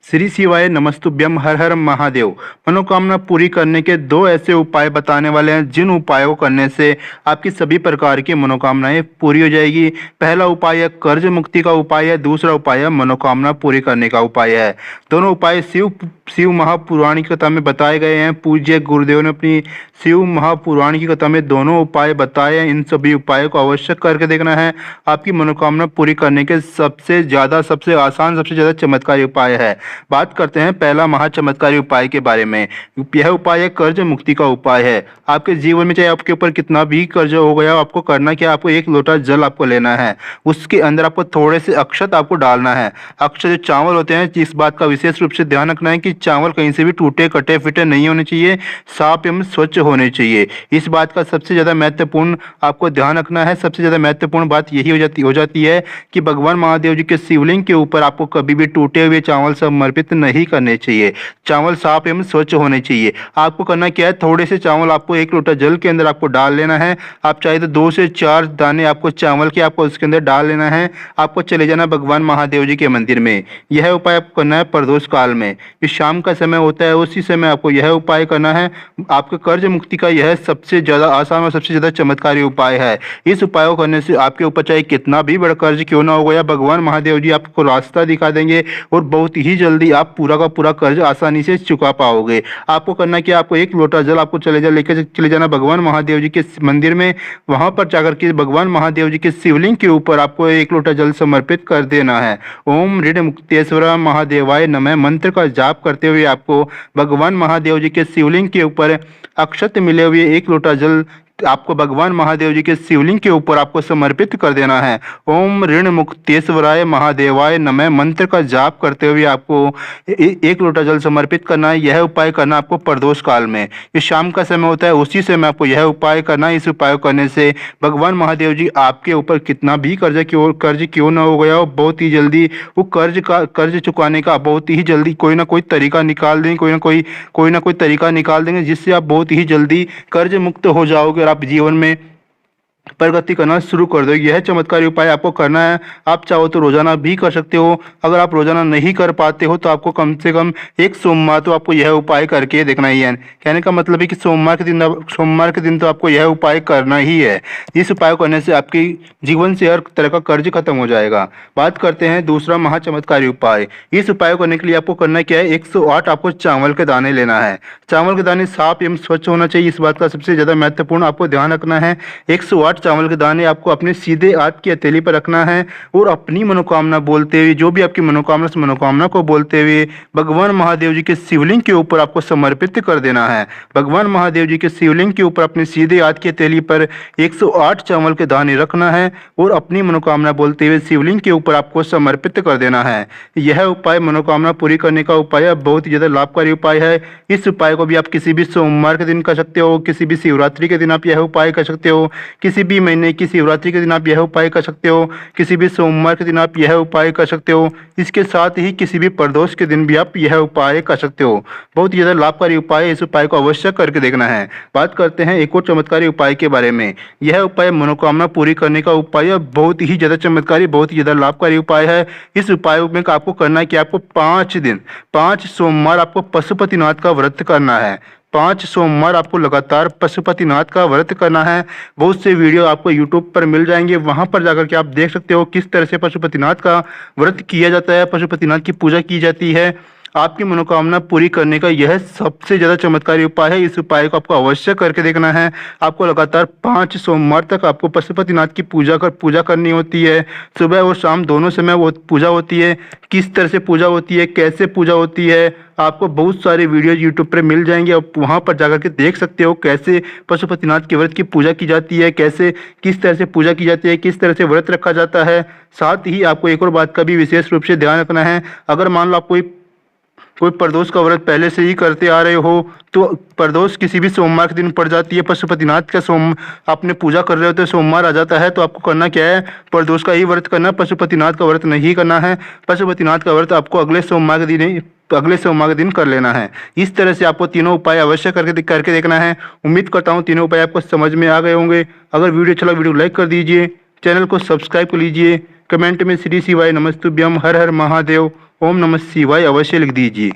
श्री शिवाय नमस्तुभ्यम हर हर महादेव। मनोकामना पूरी करने के दो ऐसे उपाय बताने वाले हैं जिन उपायों को करने से आपकी सभी प्रकार की मनोकामनाएं पूरी हो जाएगी। पहला उपाय है कर्ज मुक्ति का उपाय है, दूसरा उपाय है मनोकामना पूरी करने का उपाय है। दोनों उपाय शिव महापुराण की कथा में बताए गए हैं। पूज्य गुरुदेव ने अपनी शिव महापुराण की कथा में दोनों उपाय बताए हैं। इन सभी उपायों को अवश्य करके देखना है। आपकी मनोकामना पूरी करने के सबसे आसान, सबसे ज्यादा चमत्कारी उपाय है। बात करते हैं पहला महाचमत्कारी उपाय के बारे में। यह उपाय कर्ज मुक्ति का उपाय है। आपके जीवन में चाहे आपके ऊपर कितना भी कर्ज हो गया, आपको करना क्या, आपको एक लोटा जल आपको लेना है। उसके अंदर आपको थोड़े से अक्षत आपको डालना है। अक्षत जो चावल होते हैं, इस बात का विशेष रूप से ध्यान रखना है कि चावल कहीं से भी टूटे कटे फिटे नहीं होने चाहिए, साफ एवं स्वच्छ होने चाहिए। इस बात का सबसे ज्यादा महत्वपूर्ण आपको ध्यान रखना है। सबसे ज्यादा महत्वपूर्ण बात यही हो जाती है कि भगवान महादेव जी के शिवलिंग के ऊपर आपको कभी भी टूटे हुए चावल समर्पित नहीं करने चाहिए। चावल साफ एवं स्वच्छ होने चाहिए। आपको करना क्या है, थोड़े से चावल आपको एक लोटा जल के अंदर आपको डाल लेना है। आप चाहे तो 2 से 4 दाने आपको चावल के आपको उसके अंदर डाल लेना है। आपको चले जाना भगवान महादेव जी के मंदिर में। यह उपाय आपको करना है प्रदोष काल में। ये शाम का समय होता है, उसी समय आपको यह उपाय करना है। आपके कर्ज मुक्ति का यह सबसे ज्यादा आसान और सबसे ज्यादा चमत्कारी उपाय है। इस उपाय को करने से आपके ऊपर चाहे कितना भी बड़ा कर्ज क्यों ना हो गया, भगवान महादेव जी आपको रास्ता दिखा देंगे और बहुत ही जल्दी आप पूरा का पूरा कर्ज आसानी से चुका पाओगे। आपको करना क्या, आपको एक लोटा जल आपको लेकर चले जाना भगवान महादेव जी के मंदिर में। वहां पर जाकर के भगवान महादेव जी के शिवलिंग के ऊपर आपको एक लोटा जल समर्पित कर देना है। ओम ऋण मुक्तेश्वर महादेवाय नमः मंत्र का जाप करते हुए आपको भगवान महादेव जी के शिवलिंग के ऊपर अक्षत मिले हुए एक लोटा जल आपको भगवान महादेव जी के शिवलिंग के ऊपर आपको समर्पित कर देना है। ओम ऋण मुक्तेश्वराय महादेवाय नमः मंत्र का जाप करते हुए आपको एक लोटा जल समर्पित करना है। यह उपाय करना आपको प्रदोष काल में, ये शाम का समय होता है, उसी समय आपको यह उपाय करना है। इस उपाय करने से भगवान महादेव जी आपके ऊपर कितना भी कर्ज क्यों ना हो गया हो, बहुत ही जल्दी वो कर्ज चुकाने का बहुत ही जल्दी कोई ना कोई तरीका निकाल देंगे, कोई ना कोई तरीका निकाल देंगे, जिससे आप बहुत ही जल्दी कर्ज मुक्त हो जाओगे और आप जीवन में प्रगति करना शुरू कर दो। यह चमत्कारी उपाय आपको करना है। आप चाहो तो रोजाना भी कर सकते हो। अगर आप रोजाना नहीं कर पाते हो तो आपको कम से कम एक सोमवार तो आपको यह उपाय करके देखना ही है। कहने का मतलब है कि सोमवार के दिन तो आपको यह उपाय करना ही है। इस उपाय करने से आपकी जीवन से हर तरह का कर्ज खत्म हो जाएगा। बात करते हैं दूसरा महाचमत्कारी उपाय। इस उपाय करने के लिए आपको करना क्या है, 108 आपको चावल के दाने लेना है। चावल के दाने साफ एवं स्वच्छ होना चाहिए। इस बात का सबसे ज्यादा महत्वपूर्ण आपको ध्यान रखना है। 108 चावल के दाने आपको अपने सीधे हाथ की हथेली पर रखना है और अपनी मनोकामना बोलते हुए, जो भी आपकी मनोकामना, उस मनोकामना को बोलते हुए भगवान महादेव जी के शिवलिंग के ऊपर आपको समर्पित कर देना है। भगवान महादेव जी के शिवलिंग के ऊपर अपने सीधे हाथ की हथेली पर 108 चावल के दाने रखना है और अपनी मनोकामना बोलते हुए शिवलिंग के ऊपर आपको समर्पित कर देना है। यह उपाय मनोकामना पूरी करने का उपाय है, बहुत ही ज्यादा लाभकारी उपाय है। इस उपाय को भी आप किसी भी सोमवार के दिन कर सकते हो, किसी भी शिवरात्रि के दिन आप यह उपाय कर सकते हो, किसी भी महीने की शिवरात्रि के दिन आप यह उपाय कर सकते हो, किसी भी सोमवार के दिन आप यह उपाय कर सकते हो। इसके साथ ही किसी भी प्रदोष के दिन भी आप यह उपाय कर सकते हो। बहुत ही ज्यादा लाभकारी उपाय है, इस उपाय को अवश्य करके देखना है। बात करते हैं एक और चमत्कारी उपाय के बारे में। यह उपाय मनोकामना पूरी करने का उपाय है, बहुत ही ज्यादा चमत्कारी, बहुत ही ज्यादा लाभकारी उपाय है। इस उपाय में आपको करना है कि आपको 5 सोमवार आपको पशुपतिनाथ का व्रत करना है। 5 सोमवार आपको लगातार पशुपतिनाथ का व्रत करना है। बहुत से वीडियो आपको यूट्यूब पर मिल जाएंगे, वहां पर जाकर के आप देख सकते हो किस तरह से पशुपतिनाथ का व्रत किया जाता है, पशुपतिनाथ की पूजा की जाती है। आपकी मनोकामना पूरी करने का यह सबसे ज्यादा चमत्कारी उपाय है। इस उपाय को आपको अवश्य करके देखना है। आपको लगातार 5 सोमवार तक आपको पशुपतिनाथ की पूजा करनी होती है। सुबह और शाम दोनों समय वो पूजा होती है। किस तरह से पूजा होती है, कैसे पूजा होती है, आपको बहुत सारे वीडियो यूट्यूब पर मिल जाएंगे। आप वहां पर जाकर के देख सकते हो कैसे पशुपतिनाथ के व्रत की पूजा की जाती है, किस तरह से पूजा की जाती है, किस तरह से व्रत रखा जाता है। साथ ही आपको एक और बात का भी विशेष रूप से ध्यान रखना है। अगर मान लो आप कोई प्रदोष का व्रत पहले से ही करते आ रहे हो, तो प्रदोष किसी भी सोमवार के दिन पड़ जाती है, पशुपतिनाथ का आपने पूजा कर रहे हो तो सोमवार आ जाता है, तो आपको करना क्या है, प्रदोष का ही व्रत करना, पशुपतिनाथ का व्रत नहीं करना है। पशुपतिनाथ का व्रत आपको अगले सोमवार के दिन कर लेना है। इस तरह से आपको तीनों उपाय अवश्य करके देखना है। उम्मीद करता हूँ तीनों उपाय आपको समझ में आ गए होंगे। अगर वीडियो अच्छा लगा वीडियो लाइक कर दीजिए, चैनल को सब्सक्राइब कर लीजिए, कमेंट में श्री शिवाय नमस्तुभ्यम हर हर महादेव। ओम नमः शिवाय अवश्य लिख दीजिए।